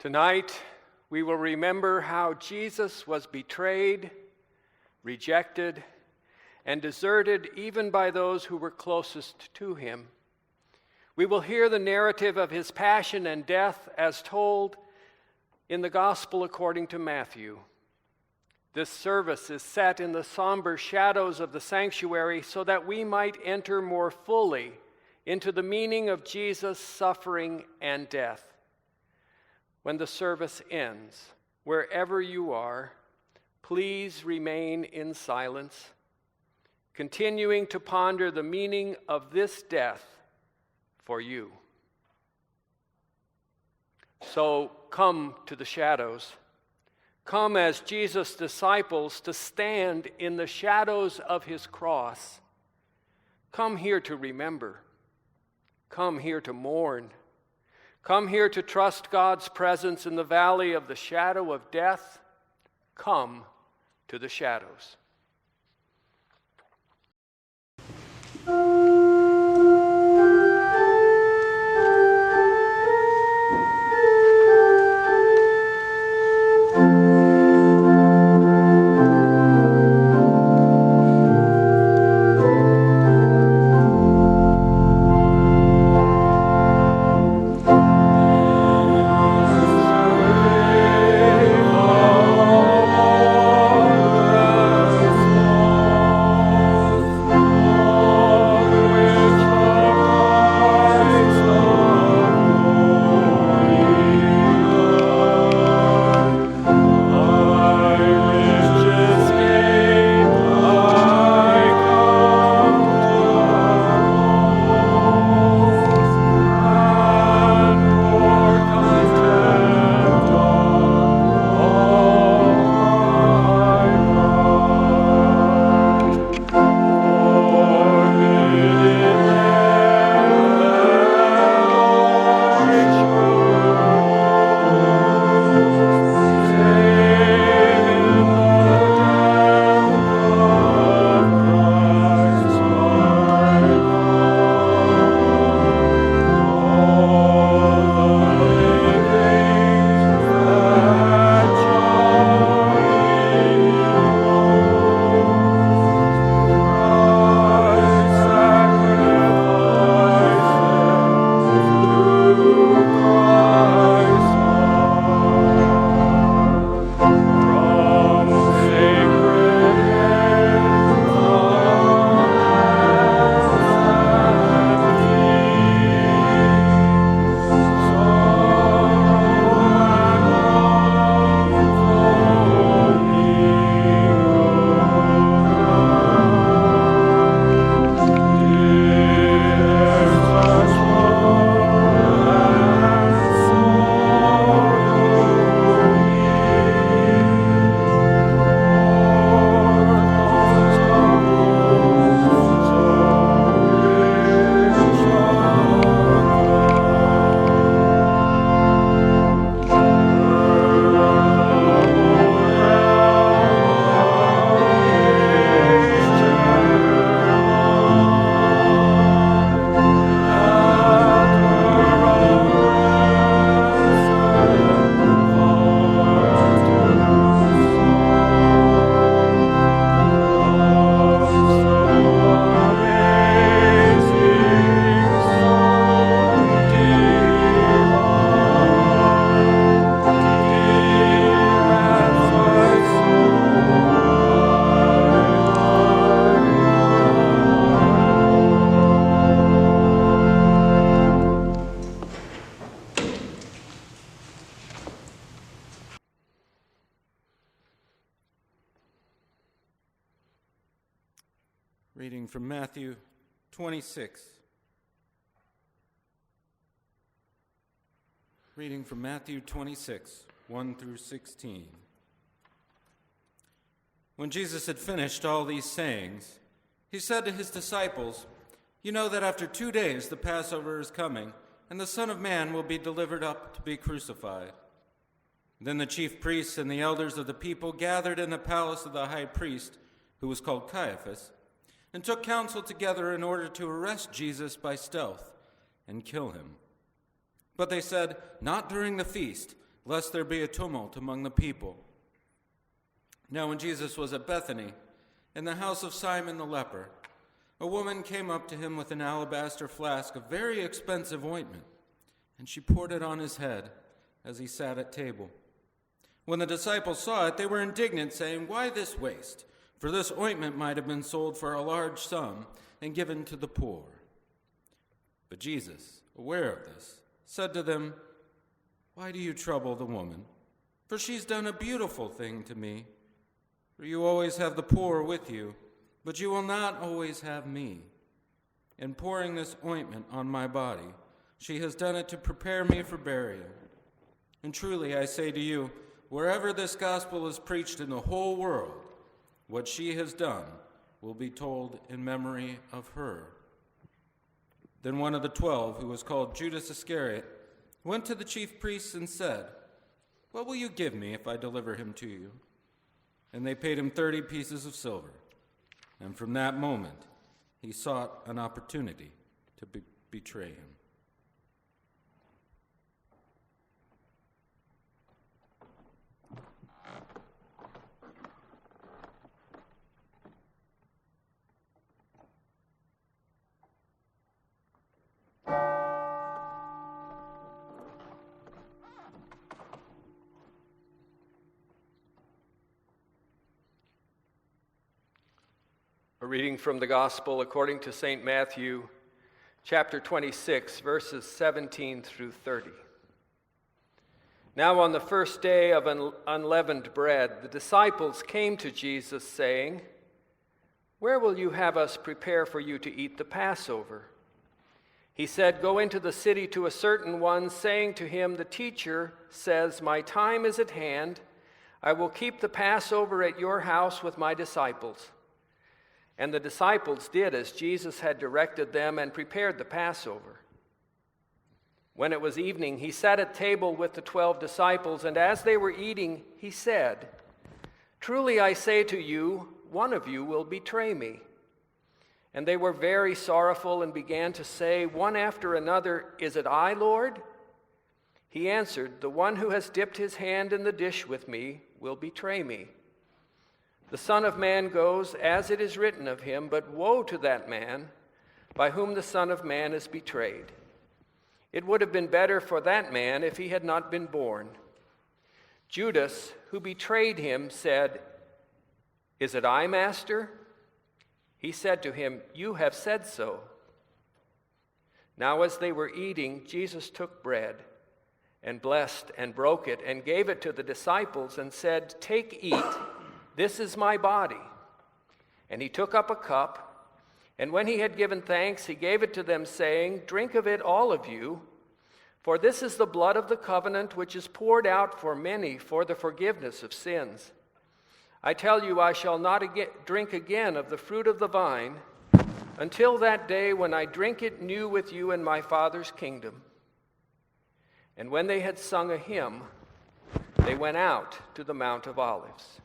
Tonight, we will remember how Jesus was betrayed, rejected, and deserted even by those who were closest to him. We will hear the narrative of his passion and death as told in the Gospel according to Matthew. This service is set in the somber shadows of the sanctuary so that we might enter more fully into the meaning of Jesus' suffering and death. When the service ends, wherever you are, please remain in silence, continuing to ponder the meaning of this death for you. So come to the shadows. Come as Jesus' disciples to stand in the shadows of his cross. Come here to remember. Come here to mourn. Come here to trust God's presence in the valley of the shadow of death. Come to the shadows. Reading from Matthew 26. Reading from Matthew 26, 1 through 16. When Jesus had finished all these sayings, he said to his disciples, "You know that after 2 days the Passover is coming, and the Son of Man will be delivered up to be crucified." Then the chief priests and the elders of the people gathered in the palace of the high priest, who was called Caiaphas, and took counsel together in order to arrest Jesus by stealth and kill him. But they said, "Not during the feast, lest there be a tumult among the people. Now when Jesus was at Bethany, in the house of Simon the leper, a woman came up to him with an alabaster flask of very expensive ointment, and she poured it on his head as he sat at table. When the disciples saw it, they were indignant, saying, "Why this waste? For this ointment might have been sold for a large sum and given to the poor." But Jesus, aware of this, said to them, "Why do you trouble the woman? For she's done a beautiful thing to me. For you always have the poor with you, but you will not always have me. In pouring this ointment on my body, she has done it to prepare me for burial. And truly I say to you, wherever this gospel is preached in the whole world, what she has done will be told in memory of her." Then one of the 12, who was called Judas Iscariot, went to the chief priests and said, "What will you give me if I deliver him to you?" And they paid him 30 pieces of silver. And from that moment, he sought an opportunity to betray him. A reading from the Gospel according to St. Matthew, chapter 26, verses 17 through 30. Now on the first day of unleavened bread, the disciples came to Jesus, saying, "Where will you have us prepare for you to eat the Passover?" He said, "Go into the city to a certain one, saying to him, 'The teacher says, my time is at hand. I will keep the Passover at your house with my disciples.' And the disciples did as Jesus had directed them and prepared the Passover. When it was evening, he sat at table with the 12 disciples, and as they were eating, he said, 'Truly I say to you, one of you will betray me.' And they were very sorrowful and began to say, one after another, 'Is it I, Lord?' He answered, 'The one who has dipped his hand in the dish with me will betray me. The Son of Man goes as it is written of him, but woe to that man by whom the Son of Man is betrayed. It would have been better for that man if he had not been born.' Judas, who betrayed him, said, 'Is it I, Master?' He said to him, 'You have said so.' Now as they were eating, Jesus took bread and blessed and broke it and gave it to the disciples and said, 'Take, eat. This is my body.' And he took up a cup, and when he had given thanks, he gave it to them, saying, 'Drink of it, all of you, for this is the blood of the covenant which is poured out for many for the forgiveness of sins. I tell you, I shall not drink again of the fruit of the vine until that day when I drink it new with you in my Father's kingdom.' And when they had sung a hymn, they went out to the Mount of Olives."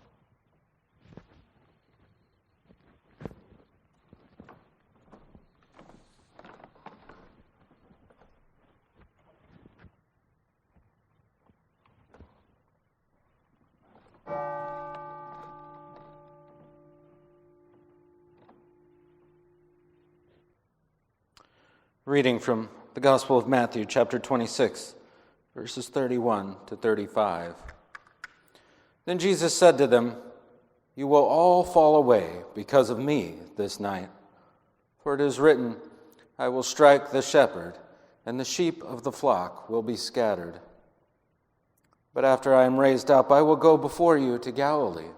Reading from the Gospel of Matthew, chapter 26, verses 31 to 35. Then Jesus said to them, "You will all fall away because of me this night. For it is written, I will strike the shepherd, and the sheep of the flock will be scattered. But after I am raised up, I will go before you to Galilee."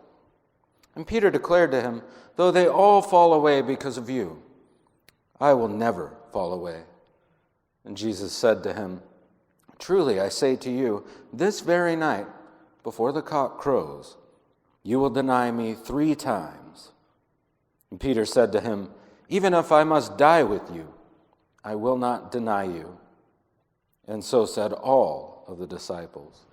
And Peter declared to him, "Though they all fall away because of you, I will never fall away." And Jesus said to him, "Truly I say to you, this very night, before the cock crows, you will deny me 3 times. And Peter said to him, "Even if I must die with you, I will not deny you." And so said all of the disciples.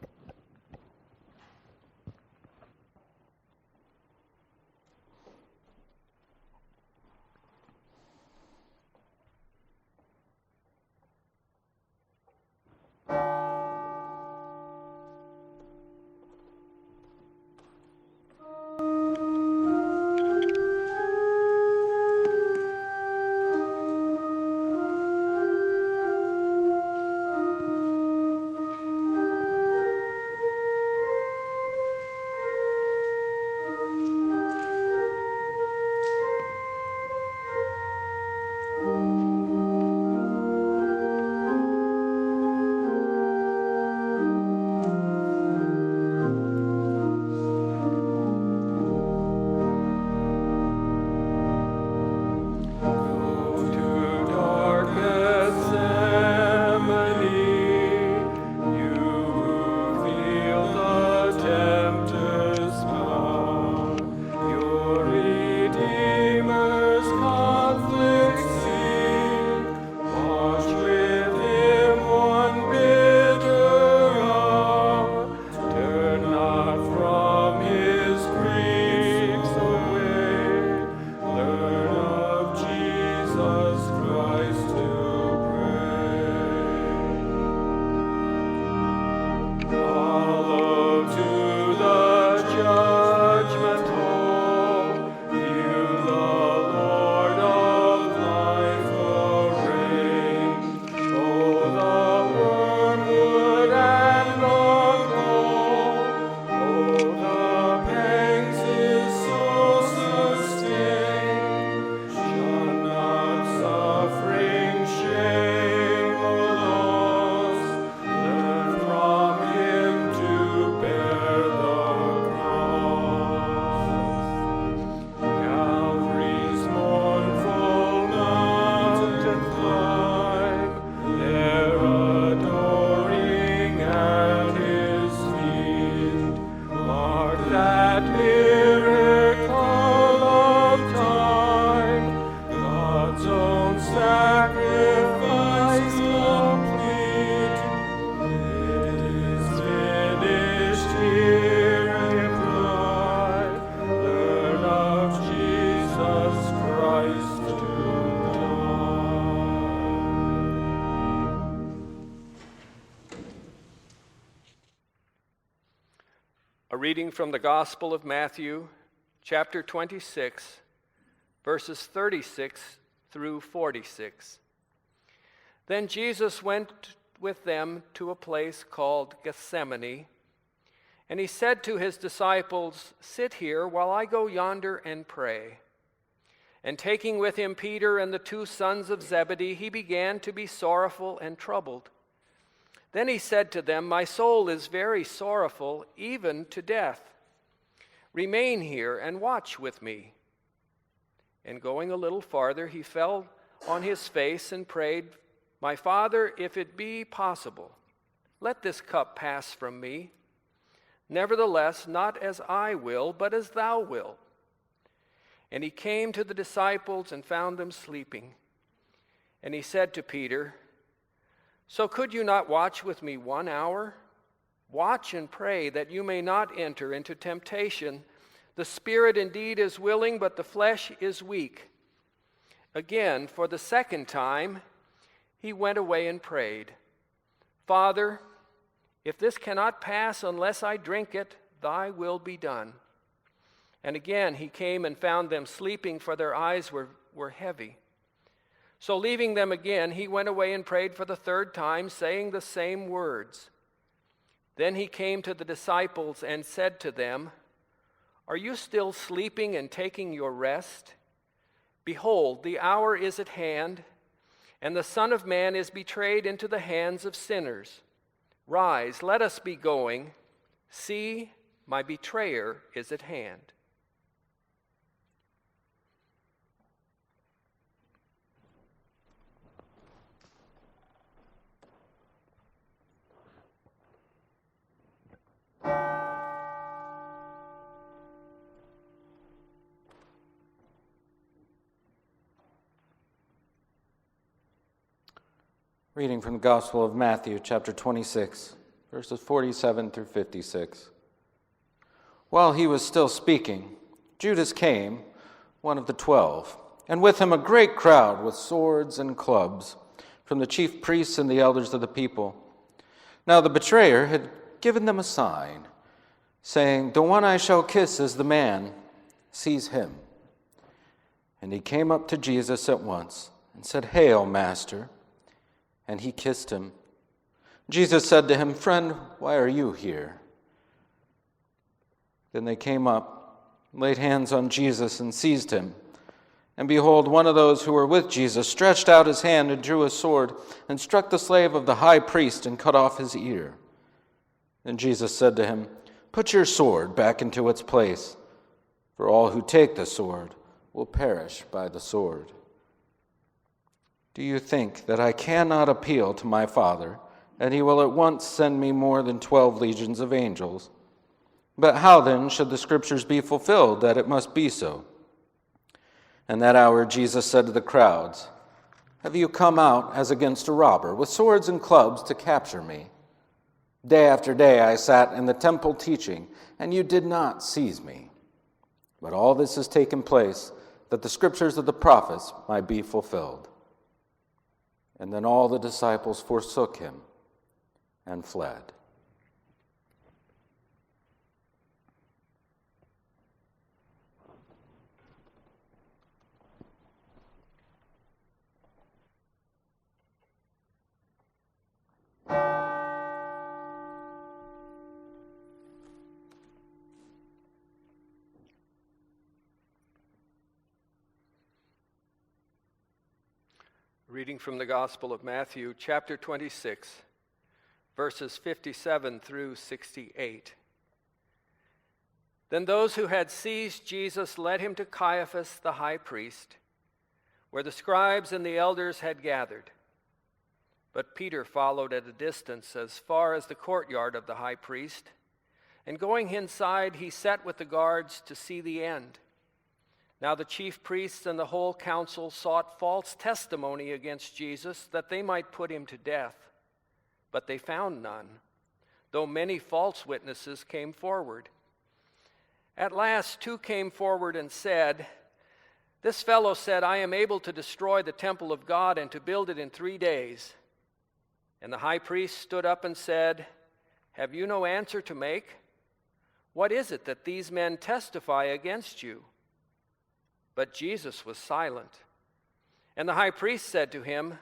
A reading from the Gospel of Matthew, chapter 26, verses 36 through 46. Then Jesus went with them to a place called Gethsemane, and he said to his disciples, "Sit here while I go yonder and pray." And taking with him Peter and the two sons of Zebedee, he began to be sorrowful and troubled. Then he said to them, "My soul is very sorrowful, even to death. Remain here and watch with me." And going a little farther, he fell on his face and prayed, "My Father, if it be possible, let this cup pass from me. Nevertheless, not as I will, but as thou wilt." And he came to the disciples and found them sleeping. And he said to Peter, "So could you not watch with me 1 hour? Watch and pray that you may not enter into temptation. The spirit indeed is willing, but the flesh is weak." Again, for the second time, he went away and prayed, "Father, if this cannot pass unless I drink it, thy will be done." And again he came and found them sleeping, for their eyes were heavy. So leaving them again, he went away and prayed for the third time, saying the same words. Then he came to the disciples and said to them, "Are you still sleeping and taking your rest? Behold, the hour is at hand, and the Son of Man is betrayed into the hands of sinners. Rise, let us be going. See, my betrayer is at hand." Reading from the Gospel of Matthew, chapter 26, verses 47 through 56. While he was still speaking, Judas came, one of the 12, and with him a great crowd with swords and clubs, from the chief priests and the elders of the people. Now the betrayer had given them a sign, saying, "The one I shall kiss is the man. Seize him." And he came up to Jesus at once and said, "Hail, Master." And he kissed him. Jesus said to him, "Friend, why are you here?" Then they came up, laid hands on Jesus, and seized him. And behold, one of those who were with Jesus stretched out his hand and drew a sword and struck the slave of the high priest and cut off his ear. Then Jesus said to him, "Put your sword back into its place, for all who take the sword will perish by the sword. Do you think that I cannot appeal to my Father, and he will at once send me more than 12 legions of angels? But how then should the scriptures be fulfilled that it must be so?" And that hour Jesus said to the crowds, "Have you come out as against a robber, with swords and clubs to capture me? Day after day I sat in the temple teaching, and you did not seize me. But all this has taken place, that the scriptures of the prophets might be fulfilled." And then all the disciples forsook him and fled. Reading from the Gospel of Matthew, chapter 26, verses 57 through 68. Then those who had seized Jesus led him to Caiaphas the high priest, where the scribes and the elders had gathered. But Peter followed at a distance as far as the courtyard of the high priest, and going inside, he sat with the guards to see the end. Now the chief priests and the whole council sought false testimony against Jesus, that they might put him to death. But they found none, though many false witnesses came forward. At last 2 came forward and said, "This fellow said, 'I am able to destroy the temple of God and to build it in 3 days.' And the high priest stood up and said, 'Have you no answer to make? What is it that these men testify against you?" But Jesus was silent. And the high priest said to him,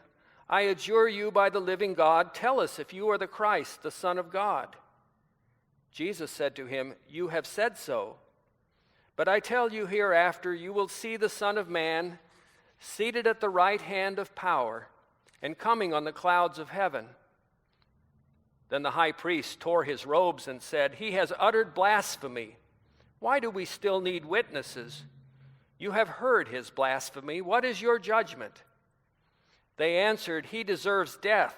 "I adjure you by the living God, tell us if you are the Christ, the Son of God." Jesus said to him, "You have said so. But I tell you, hereafter you will see the Son of Man seated at the right hand of power and coming on the clouds of heaven." Then the high priest tore his robes and said, "He has uttered blasphemy. Why do we still need witnesses? You have heard his blasphemy. What is your judgment?" They answered, "He deserves death."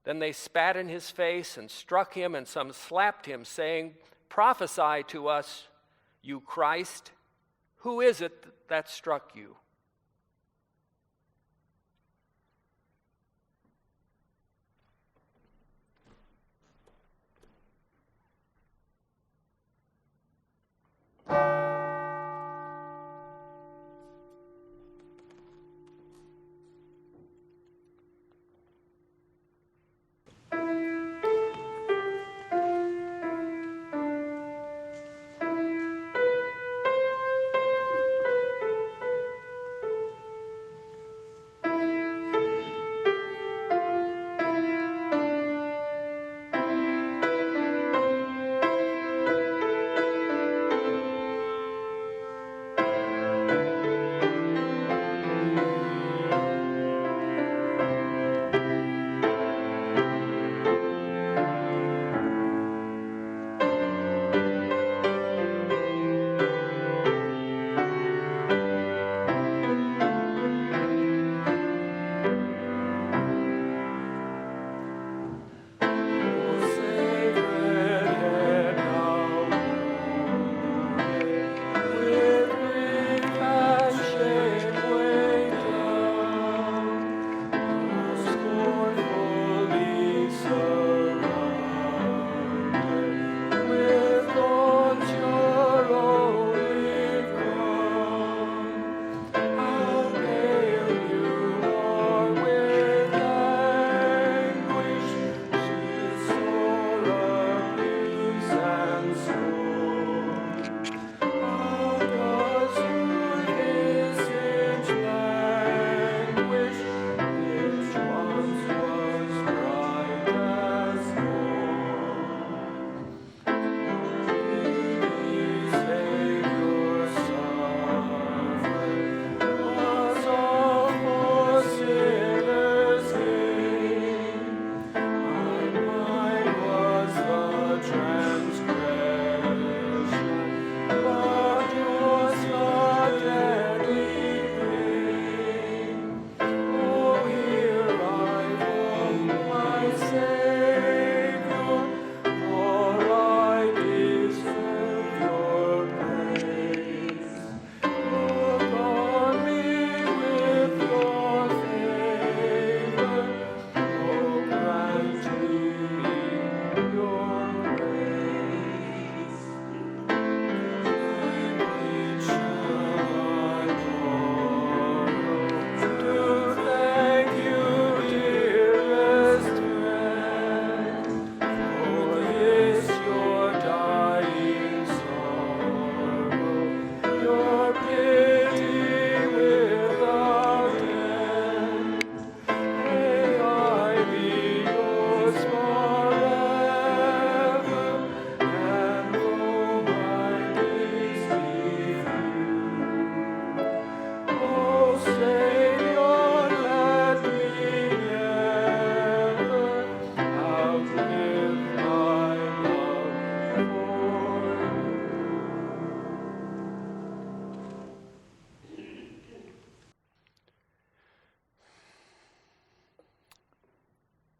Then they spat in his face and struck him, and some slapped him, saying, "Prophesy to us, you Christ. Who is it that struck you?"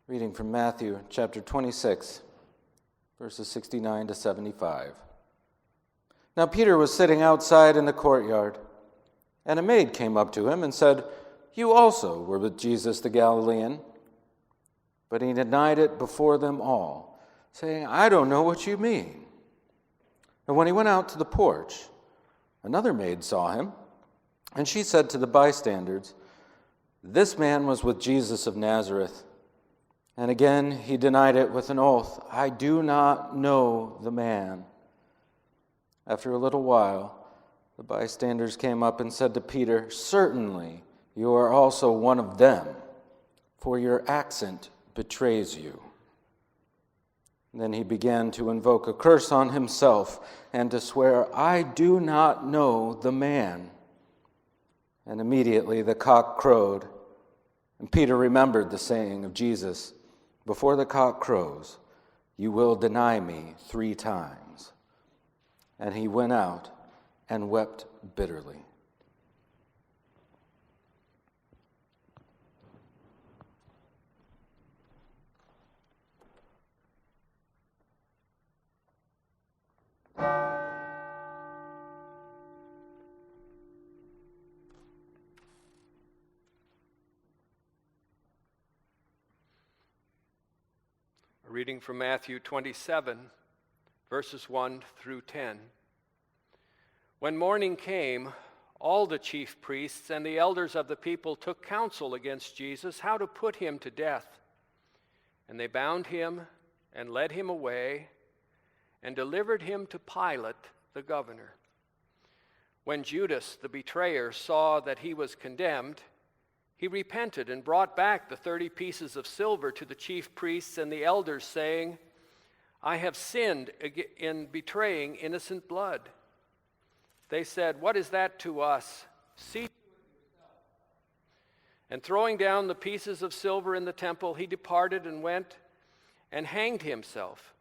Reading from Matthew chapter 26, verses 69 to 75. Now Peter was sitting outside in the courtyard, and a maid came up to him and said, "You also were with Jesus the Galilean." But he denied it before them all, saying, "I don't know what you mean." And when he went out to the porch, another maid saw him, and she said to the bystanders, "This man was with Jesus of Nazareth." And again he denied it with an oath, "I do not know the man." After a little while, the bystanders came up and said to Peter, "Certainly you are also one of them, for your accent betrays you." Then he began to invoke a curse on himself and to swear, "I do not know the man." And immediately the cock crowed. And Peter remembered the saying of Jesus, "Before the cock crows, you will deny me 3 times." And he went out and wept bitterly. A reading from Matthew 27, verses 1 through 10. When morning came, all the chief priests and the elders of the people took counsel against Jesus how to put him to death. And they bound him and led him away and delivered him to Pilate, the governor. When Judas, the betrayer, saw that he was condemned, he repented and brought back the 30 pieces of silver to the chief priests and the elders, saying, "I have sinned in betraying innocent blood." They said, "What is that to us? See to it yourself." And throwing down the pieces of silver in the temple, he departed and went and hanged himself.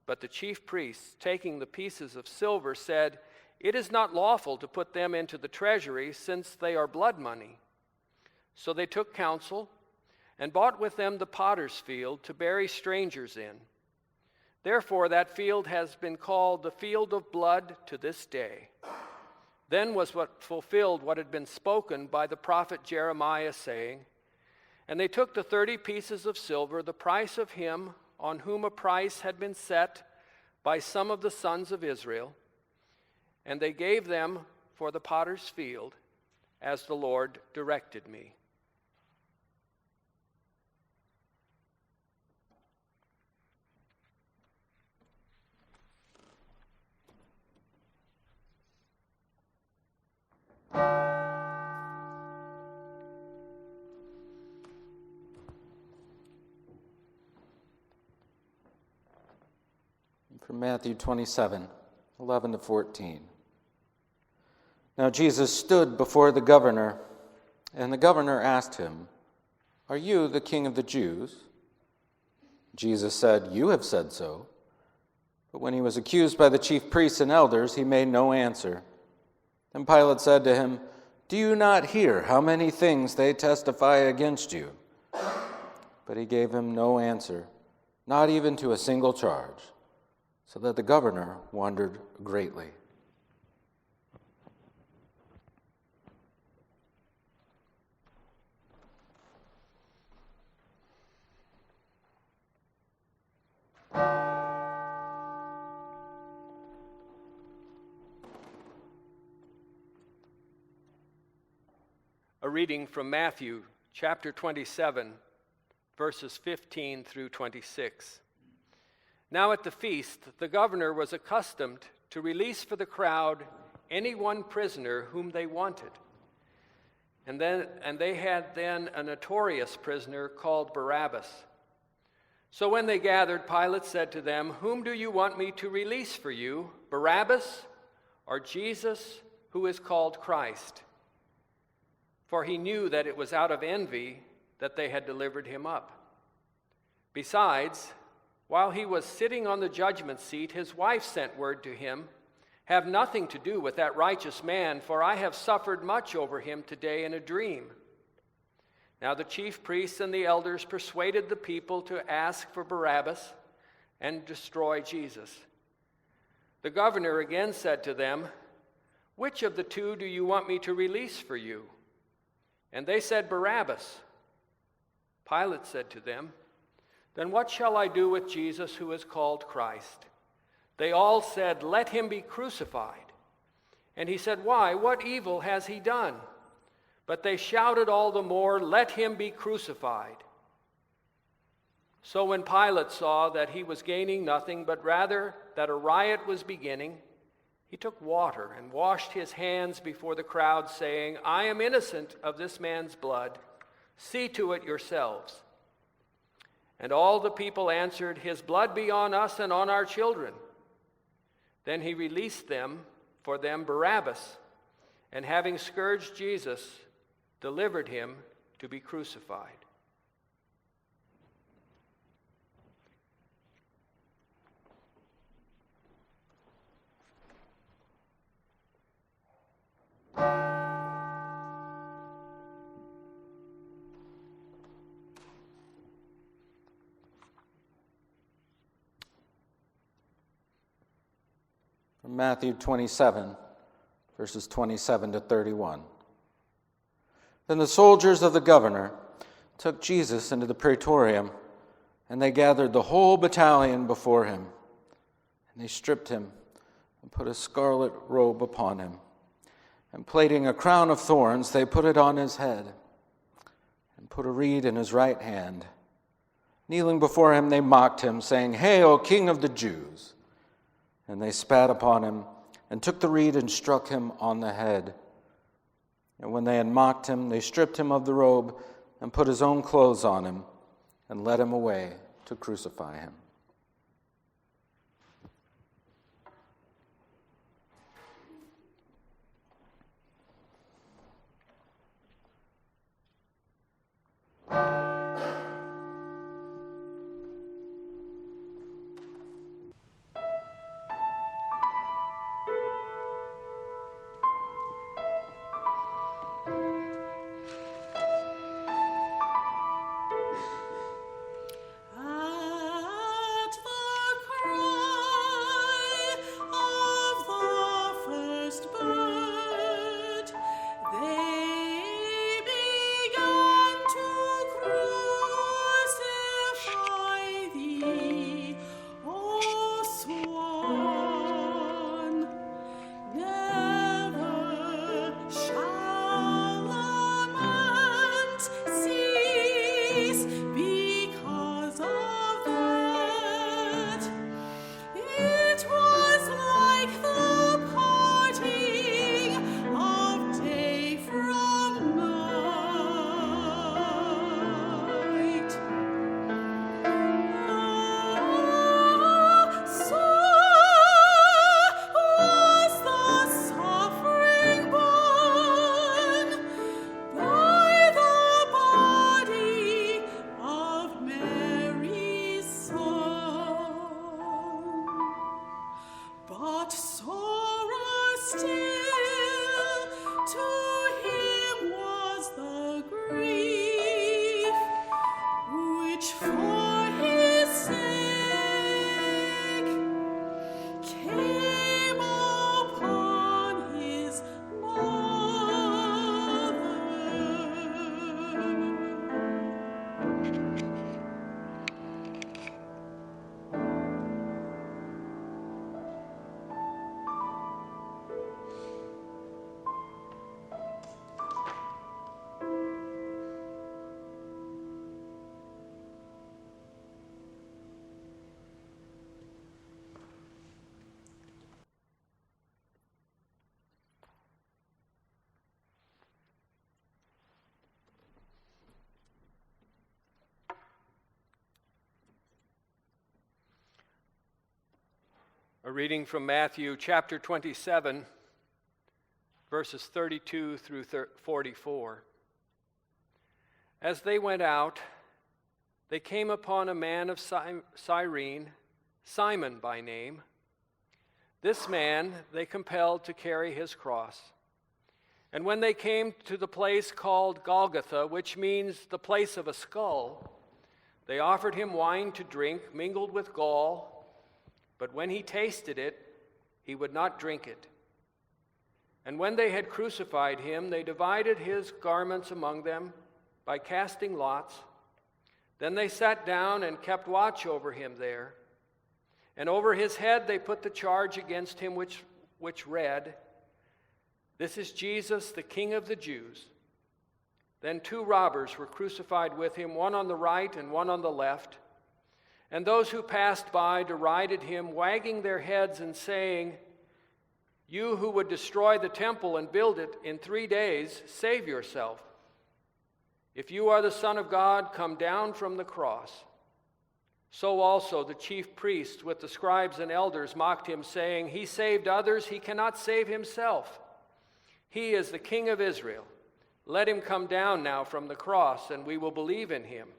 But the chief priests, taking the pieces of silver, said, "It is not lawful to put them into the treasury, since they are blood money." So they took counsel and bought with them the potter's field to bury strangers in. Therefore that field has been called the field of blood to this day. Then was what fulfilled what had been spoken by the prophet Jeremiah, saying, "And they took the 30 pieces of silver, the price of him on whom a price had been set by some of the sons of Israel, and they gave them for the potter's field, as the Lord directed me." From Matthew 27, 11 to 14. Now Jesus stood before the governor, and the governor asked him, "Are you the king of the Jews?" Jesus said, "You have said so." But when he was accused by the chief priests and elders, he made no answer. Then Pilate said to him, "Do you not hear how many things they testify against you?" But he gave him no answer, not even to a single charge, so that the governor wondered greatly. A reading from Matthew chapter 27, verses 15 through 26. Now at the feast, the governor was accustomed to release for the crowd any one prisoner whom they wanted. And they had then a notorious prisoner called Barabbas. So when they gathered, Pilate said to them, "Whom do you want me to release for you, Barabbas or Jesus, who is called Christ?" For he knew that it was out of envy that they had delivered him up. Besides, while he was sitting on the judgment seat, his wife sent word to him, "Have nothing to do with that righteous man, for I have suffered much over him today in a dream." Now the chief priests and the elders persuaded the people to ask for Barabbas and destroy Jesus. The governor again said to them, "Which of the two do you want me to release for you?" And they said, "Barabbas." Pilate said to them, "Then what shall I do with Jesus, who is called Christ?" They all said, "Let him be crucified." And he said, "Why? What evil has he done?" But they shouted all the more, "Let him be crucified." So when Pilate saw that he was gaining nothing, but rather that a riot was beginning, He took water and washed his hands before the crowd, saying, "I am innocent of this man's blood. See to it yourselves." And all the people answered, "His blood be on us and on our children." Then he released for them Barabbas, and having scourged Jesus, delivered him to be crucified. From Matthew 27, verses 27 to 31. Then the soldiers of the governor took Jesus into the praetorium, and they gathered the whole battalion before him. And they stripped him and put a scarlet robe upon him. And plaiting a crown of thorns, they put it on his head and put a reed in his right hand. Kneeling before him, they mocked him, saying, "Hail, King of the Jews!" And they spat upon him and took the reed and struck him on the head. And when they had mocked him, they stripped him of the robe and put his own clothes on him and led him away to crucify him. A reading from Matthew chapter 27, verses 32 through 44. As they went out, they came upon a man of Cyrene, Simon by name. This man they compelled to carry his cross. And when they came to the place called Golgotha, which means the place of a skull, they offered him wine to drink, mingled with gall. But when he tasted it, he would not drink it. And when they had crucified him, they divided his garments among them by casting lots. Then they sat down and kept watch over him there. And over his head they put the charge against him which read, "This is Jesus, the King of the Jews." Then 2 robbers were crucified with him, one on the right and one on the left. And those who passed by derided him, wagging their heads and saying, You who would destroy the temple and build it in 3 days, save yourself. If you are the Son of God, come down from the cross." So also the chief priests with the scribes and elders mocked him, saying, "He saved others, he cannot save himself. He is the King of Israel. Let him come down now from the cross, and we will believe in him.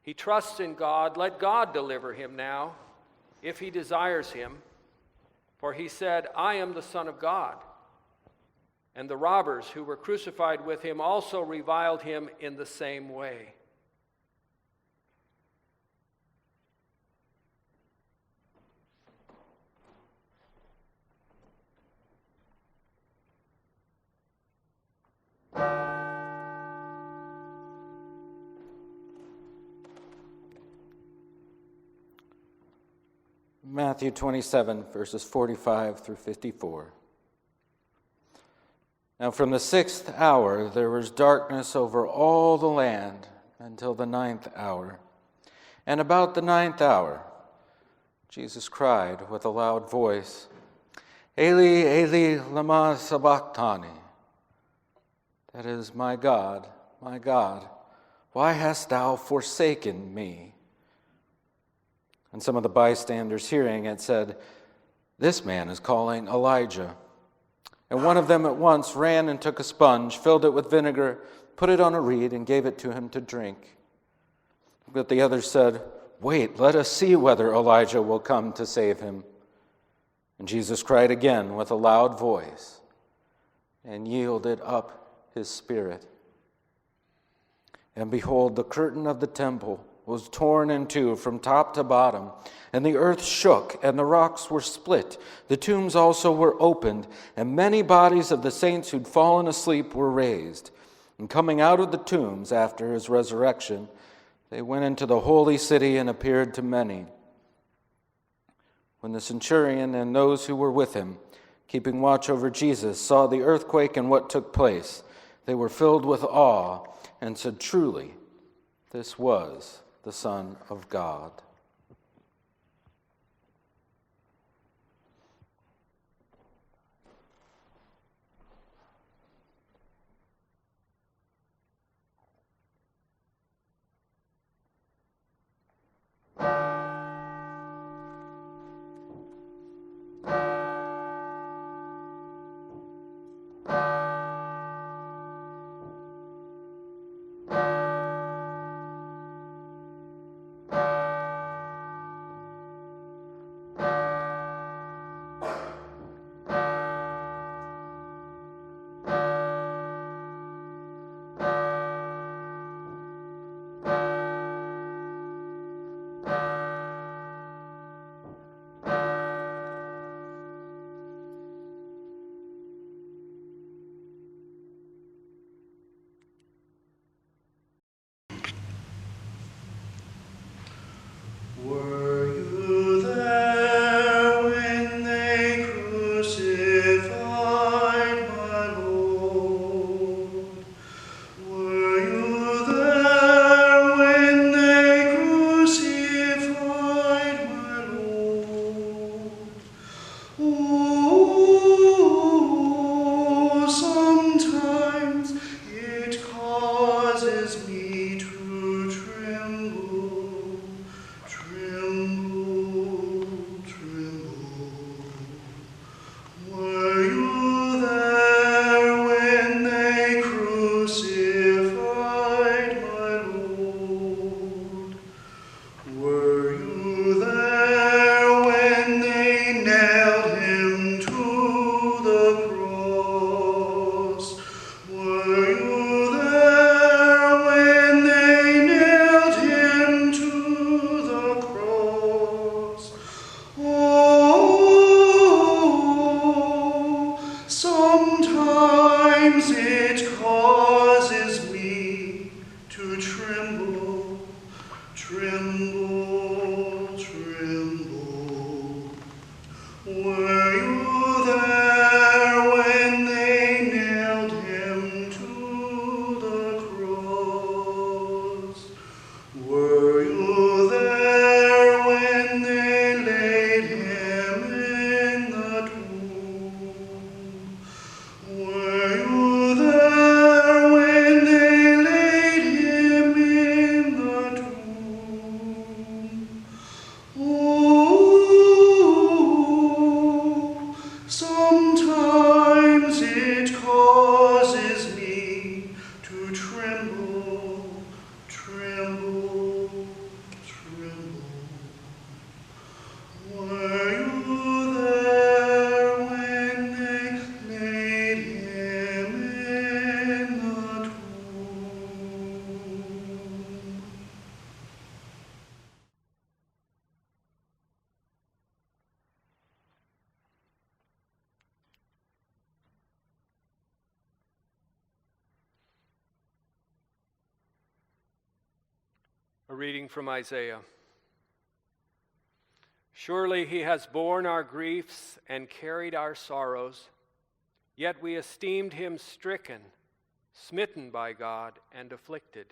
He trusts in God. Let God deliver him now, if he desires him. For he said, 'I am the Son of God.'" And the robbers who were crucified with him also reviled him in the same way. Matthew 27, verses 45 through 54. Now from the 6th hour there was darkness over all the land until the 9th hour. And about the 9th hour, Jesus cried with a loud voice, "Eli, Eli, lama sabachthani." That is, my God, why hast thou forsaken me?" And some of the bystanders hearing it said, "This man is calling Elijah." And one of them at once ran and took a sponge, filled it with vinegar, put it on a reed, and gave it to him to drink. But the others said, "Wait, let us see whether Elijah will come to save him." And Jesus cried again with a loud voice, and yielded up his spirit. And behold, the curtain of the temple was torn in two from top to bottom, and the earth shook, and the rocks were split. The tombs also were opened, and many bodies of the saints who'd fallen asleep were raised. And coming out of the tombs after his resurrection, they went into the holy city and appeared to many. When the centurion and those who were with him, keeping watch over Jesus, saw the earthquake and what took place, they were filled with awe and said, "Truly, this was the Son of God." Were you there when they crucified my Lord? Were you there when they crucified my Lord? Oh, sometimes it causes me to tremble. Tremble, tremble. Were you there when they crucified my Lord? Were you there when they nailed him to the cross? Were you there when they nailed him to the cross? Oh, sometimes it causes me to tremble, tremble, tremble. Were you there when they nailed him to the cross? Were you there when they laid him in the tomb? A reading from Isaiah. Surely he has borne our griefs and carried our sorrows, yet we esteemed him stricken, smitten by God, and afflicted.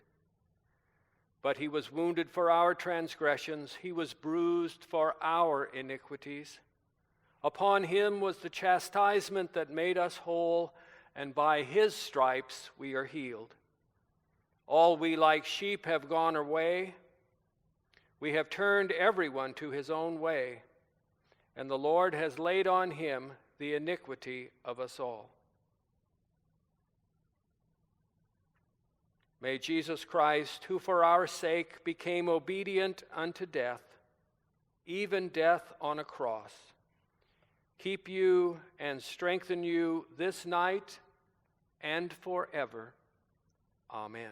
But he was wounded for our transgressions, he was bruised for our iniquities. Upon him was the chastisement that made us whole, and by his stripes we are healed. All we like sheep have gone away. We have turned everyone to his own way, and the Lord has laid on him the iniquity of us all. May Jesus Christ, who for our sake became obedient unto death, even death on a cross, keep you and strengthen you this night and forever. Amen.